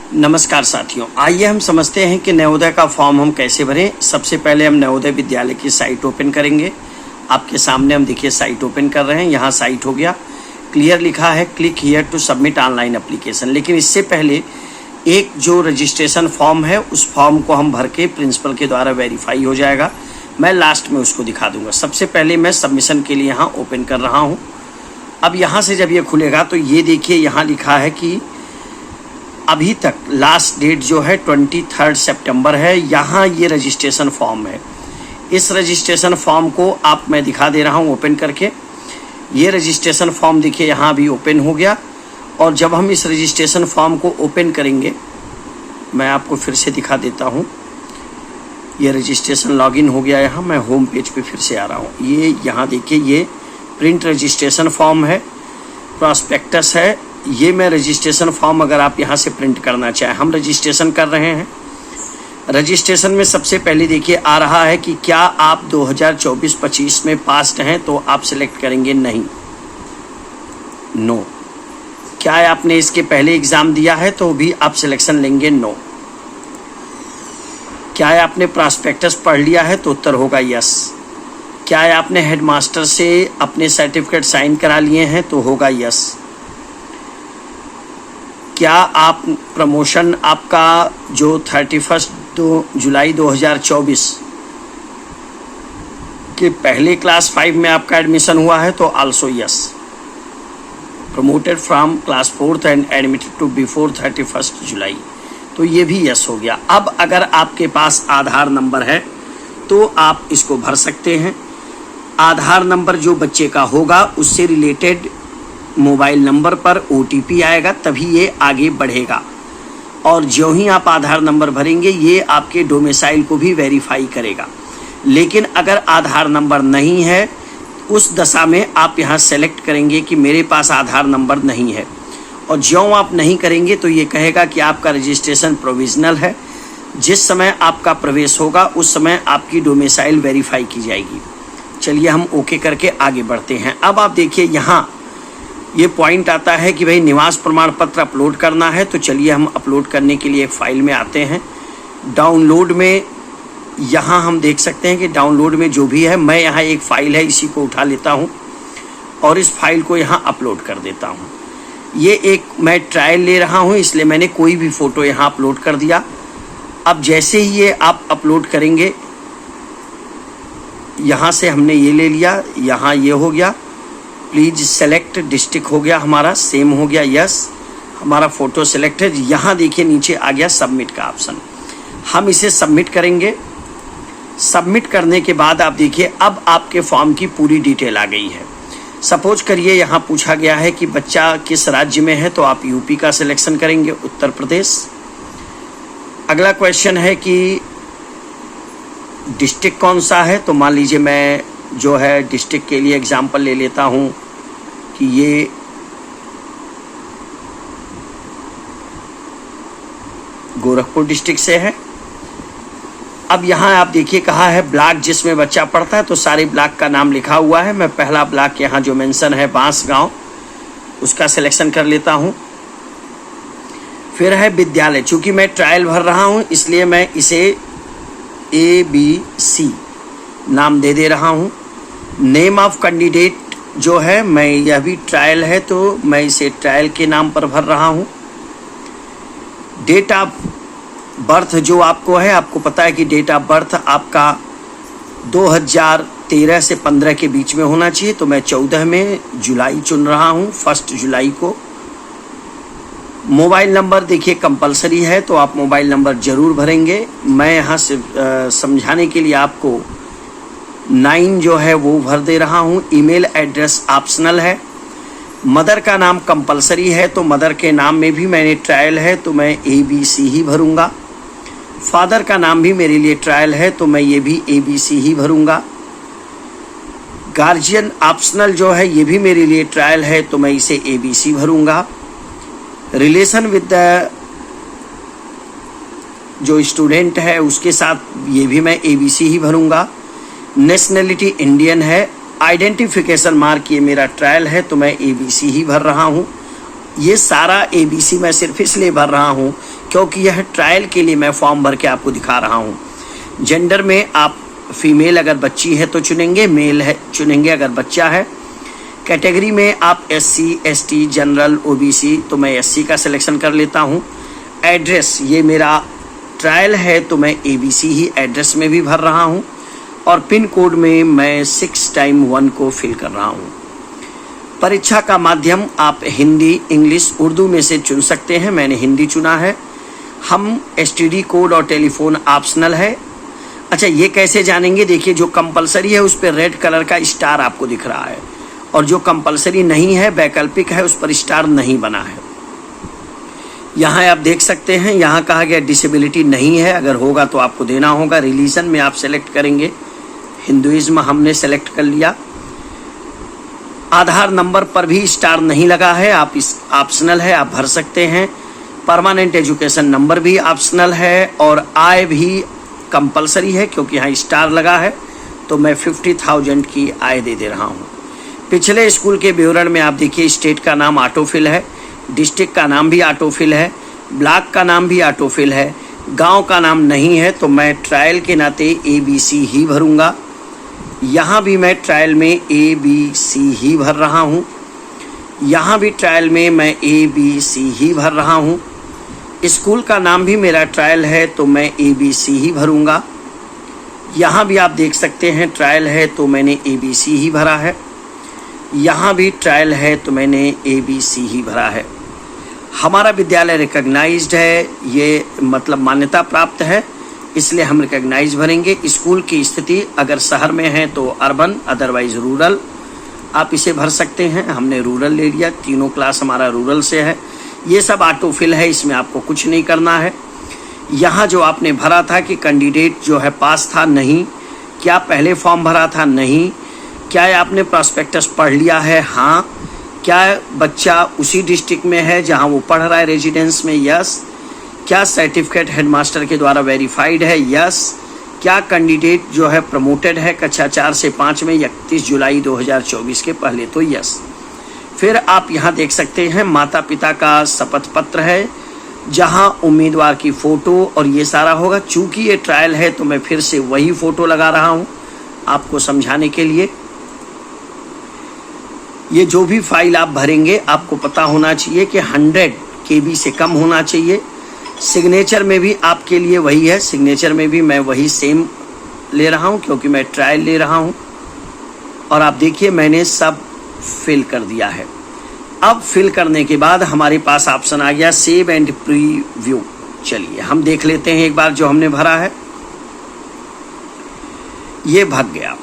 नमस्कार साथियों, आइए हम समझते हैं कि नवोदय का फॉर्म हम कैसे भरें। सबसे पहले हम नवोदय विद्यालय की साइट ओपन करेंगे। आपके सामने हम देखिए साइट ओपन कर रहे हैं। यहाँ साइट हो गया, क्लियर लिखा है click here to submit online application. लेकिन इससे पहले एक जो रजिस्ट्रेशन फॉर्म है उस फॉर्म को हम भर के प्रिंसिपल के द्वारा वेरीफाई हो जाएगा। मैं लास्ट में उसको दिखा दूंगा। सबसे पहले मैं सबमिशन के लिए यहाँ ओपन कर रहा हूँ। अब यहाँ से जब ये खुलेगा तो ये देखिए यहाँ लिखा है कि अभी तक लास्ट डेट जो है 23 सितंबर है। यहाँ ये रजिस्ट्रेशन फॉर्म है। इस रजिस्ट्रेशन फॉर्म को मैं दिखा दे रहा हूँ ओपन करके। ये रजिस्ट्रेशन फॉर्म देखिए यहाँ अभी ओपन हो गया। और जब हम इस रजिस्ट्रेशन फॉर्म को ओपन करेंगे, मैं आपको फिर से दिखा देता हूँ। ये रजिस्ट्रेशन लॉगिन हो गया। यहाँ मैं होम पेज पे फिर से आ रहा हूँ। ये यहाँ देखिए ये प्रिंट रजिस्ट्रेशन फॉर्म है, प्रॉस्पेक्टस है। ये मैं रजिस्ट्रेशन फॉर्म अगर आप यहाँ से प्रिंट करना चाहें, हम रजिस्ट्रेशन कर रहे हैं। रजिस्ट्रेशन में सबसे पहले देखिए आ रहा है कि क्या आप 2024-25 में पास्ड हैं, तो आप सिलेक्ट करेंगे नहीं, नो। क्या आपने इसके पहले एग्ज़ाम दिया है तो भी आप सिलेक्शन लेंगे नो। क्या आपने प्रॉस्पेक्टस पढ़ लिया है तो उत्तर होगा यस। क्या आपने हेडमास्टर से अपने सर्टिफिकेट साइन करा लिए हैं तो होगा यस। क्या आप प्रमोशन आपका जो 31 जुलाई 2024 के पहले क्लास 5 में आपका एडमिशन हुआ है तो also yes. Promoted from class 4th and admitted to before 31 July, तो ये भी यस हो गया। अब अगर आपके पास आधार नंबर है तो आप इसको भर सकते हैं। आधार नंबर जो बच्चे का होगा उससे रिलेटेड मोबाइल नंबर पर OTP आएगा, तभी ये आगे बढ़ेगा। और जो ही आप आधार नंबर भरेंगे ये आपके डोमिसाइल को भी वेरीफाई करेगा। लेकिन अगर आधार नंबर नहीं है, उस दशा में आप यहाँ सेलेक्ट करेंगे कि मेरे पास आधार नंबर नहीं है। और ज्यों आप नहीं करेंगे तो ये कहेगा कि आपका रजिस्ट्रेशन प्रोविजनल है। जिस समय आपका प्रवेश होगा उस समय आपकी डोमिसाइल वेरीफाई की जाएगी। चलिए हम ओके करके आगे बढ़ते हैं। अब आप देखिए यहाँ ये पॉइंट आता है कि भाई निवास प्रमाण पत्र अपलोड करना है। तो चलिए हम अपलोड करने के लिए एक फ़ाइल में आते हैं। डाउनलोड में यहाँ हम देख सकते हैं कि डाउनलोड में जो भी है, मैं यहाँ एक फ़ाइल है इसी को उठा लेता हूँ और इस फाइल को यहाँ अपलोड कर देता हूँ। ये एक मैं ट्रायल ले रहा हूँ, इसलिए मैंने कोई भी फ़ोटो यहाँ अपलोड कर दिया। अब जैसे ही ये आप अपलोड करेंगे, यहाँ से हमने ये ले लिया, यहाँ ये हो गया। प्लीज़ सेलेक्ट डिस्ट्रिक्ट हो गया हमारा, सेम हो गया यस। हमारा फ़ोटो सेलेक्ट है। यहाँ देखिए नीचे आ गया सबमिट का ऑप्शन। हम इसे सबमिट करेंगे। सबमिट करने के बाद आप देखिए अब आपके फॉर्म की पूरी डिटेल आ गई है। सपोज करिए यहाँ पूछा गया है कि बच्चा किस राज्य में है, तो आप यूपी का सिलेक्शन करेंगे, उत्तर प्रदेश। अगला क्वेश्चन है कि डिस्ट्रिक्ट कौन सा है, तो मान लीजिए मैं जो है डिस्ट्रिक्ट के लिए एग्जाम्पल ले लेता हूँ कि ये गोरखपुर डिस्ट्रिक्ट से है। अब यहाँ आप देखिए कहा है ब्लॉक जिसमें बच्चा पढ़ता है, तो सारे ब्लॉक का नाम लिखा हुआ है। मैं पहला ब्लॉक यहाँ जो मेंशन है बांसगांव, उसका सिलेक्शन कर लेता हूँ। फिर है विद्यालय, चूँकि मैं ट्रायल भर रहा हूँ इसलिए मैं इसे ABC नाम दे रहा हूँ। नेम ऑफ कैंडिडेट जो है, मैं यह भी ट्रायल है तो मैं इसे ट्रायल के नाम पर भर रहा हूँ। डेट ऑफ बर्थ जो आपको है, आपको पता है कि डेट ऑफ बर्थ आपका 2013 से 15 के बीच में होना चाहिए, तो मैं 14 में जुलाई चुन रहा हूँ, 1 जुलाई को। मोबाइल नंबर देखिए कंपलसरी है, तो आप मोबाइल नंबर ज़रूर भरेंगे। मैं यहाँ से समझाने के लिए आपको 9 जो है वो भर दे रहा हूँ। ईमेल एड्रेस ऑप्शनल है। मदर का नाम कंपलसरी है, तो मदर के नाम में भी मैंने ट्रायल है तो मैं ABC ही भरूँगा। फादर का नाम भी मेरे लिए ट्रायल है तो मैं ये भी ABC ही भरूँगा। गार्जियन ऑप्शनल जो है ये भी मेरे लिए ट्रायल है तो मैं इसे ABC भरूँगा। रिलेशन विद द जो स्टूडेंट है उसके साथ ये भी मैं ABC ही भरूँगा। नेशनलिटी इंडियन है। आइडेंटिफिकेशन मार्क ये मेरा ट्रायल है तो मैं ABC ही भर रहा हूँ। ये सारा ABC मैं सिर्फ इसलिए भर रहा हूँ क्योंकि यह ट्रायल के लिए मैं फॉर्म भर के आपको दिखा रहा हूँ। जेंडर में आप फीमेल अगर बच्ची है तो चुनेंगे, मेल है चुनेंगे अगर बच्चा है। कैटेगरी में आप SC ST जनरल OBC, तो मैं SC का सिलेक्शन कर लेता हूँ। एड्रेस, ये मेरा ट्रायल है तो मैं ABC ही एड्रेस में भी भर रहा हूँ। और पिन कोड में मैं 6x1 को फिल कर रहा हूँ। परीक्षा का माध्यम आप हिंदी, इंग्लिश, उर्दू में से चुन सकते हैं। मैंने हिंदी चुना है। हम STD कोड और टेलीफोन ऑप्शनल है। अच्छा, ये कैसे जानेंगे? देखिए, जो कंपलसरी है उस पर रेड कलर का स्टार आपको दिख रहा है, और जो कंपलसरी नहीं है, वैकल्पिक है, उस पर स्टार नहीं बना है। यहाँ आप देख सकते हैं, यहाँ कहा गया डिसेबिलिटी नहीं है, अगर होगा तो आपको देना होगा। रिलीजन में आप सेलेक्ट करेंगे, हिंदुइज्म हमने सेलेक्ट कर लिया। आधार नंबर पर भी स्टार नहीं लगा है, आप इस ऑप्शनल है, आप भर सकते हैं। परमानेंट एजुकेशन नंबर भी ऑप्शनल है, और आय भी कंपलसरी है क्योंकि यहाँ स्टार लगा है, तो मैं 50,000 की आय दे रहा हूँ। पिछले स्कूल के विवरण में आप देखिए, स्टेट का नाम ऑटोफिल है, डिस्ट्रिक्ट का नाम भी ऑटोफिल है, ब्लॉक का नाम भी ऑटोफिल है, गांव का नाम नहीं है, तो मैं ट्रायल के नाते ABC ही भरूंगा। यहाँ भी मैं ट्रायल में ABC ही भर रहा हूँ। यहाँ भी ट्रायल में मैं ABC ही भर रहा हूँ। स्कूल का नाम भी मेरा ट्रायल है तो मैं ABC ही भरूंगा। यहाँ भी आप देख सकते हैं, ट्रायल है तो मैंने ABC ही भरा है। यहाँ भी ट्रायल है तो मैंने ABC ही भरा है। हमारा विद्यालय रिकॉग्नाइज्ड है, ये मतलब मान्यता प्राप्त है, इसलिए हम रिकॉग्नाइज भरेंगे। स्कूल की स्थिति अगर शहर में है तो अर्बन, अदरवाइज रूरल, आप इसे भर सकते हैं। हमने रूरल ले लिया, तीनों क्लास हमारा रूरल से है। ये सब ऑटोफिल है, इसमें आपको कुछ नहीं करना है। यहाँ जो आपने भरा था कि कैंडिडेट जो है पास था, नहीं। क्या पहले फॉर्म भरा था? नहीं। क्या आपने प्रॉस्पेक्टस पढ़ लिया है? हाँ। क्या बच्चा उसी डिस्ट्रिक्ट में है जहाँ वो पढ़ रहा है, रेजिडेंस में? यस। क्या सर्टिफिकेट हेडमास्टर के द्वारा वेरीफाइड है? यस। क्या कैंडिडेट जो है प्रमोटेड है कक्षा 4 से 5 में 31 जुलाई 2024 के पहले? तो यस। फिर आप यहाँ देख सकते हैं, माता पिता का शपथ पत्र है, जहाँ उम्मीदवार की फ़ोटो और ये सारा होगा। चूँकि ये ट्रायल है तो मैं फिर से वही फ़ोटो लगा रहा हूँ आपको समझाने के लिए। ये जो भी फाइल आप भरेंगे आपको पता होना चाहिए कि 100 KB से कम होना चाहिए। सिग्नेचर में भी आपके लिए वही है, सिग्नेचर में भी मैं वही सेम ले रहा हूँ क्योंकि मैं ट्रायल ले रहा हूँ। और आप देखिए, मैंने सब फिल कर दिया है। अब फिल करने के बाद हमारे पास ऑप्शन आ गया सेव एंड प्रीव्यू। चलिए हम देख लेते हैं एक बार जो हमने भरा है। ये भग गया।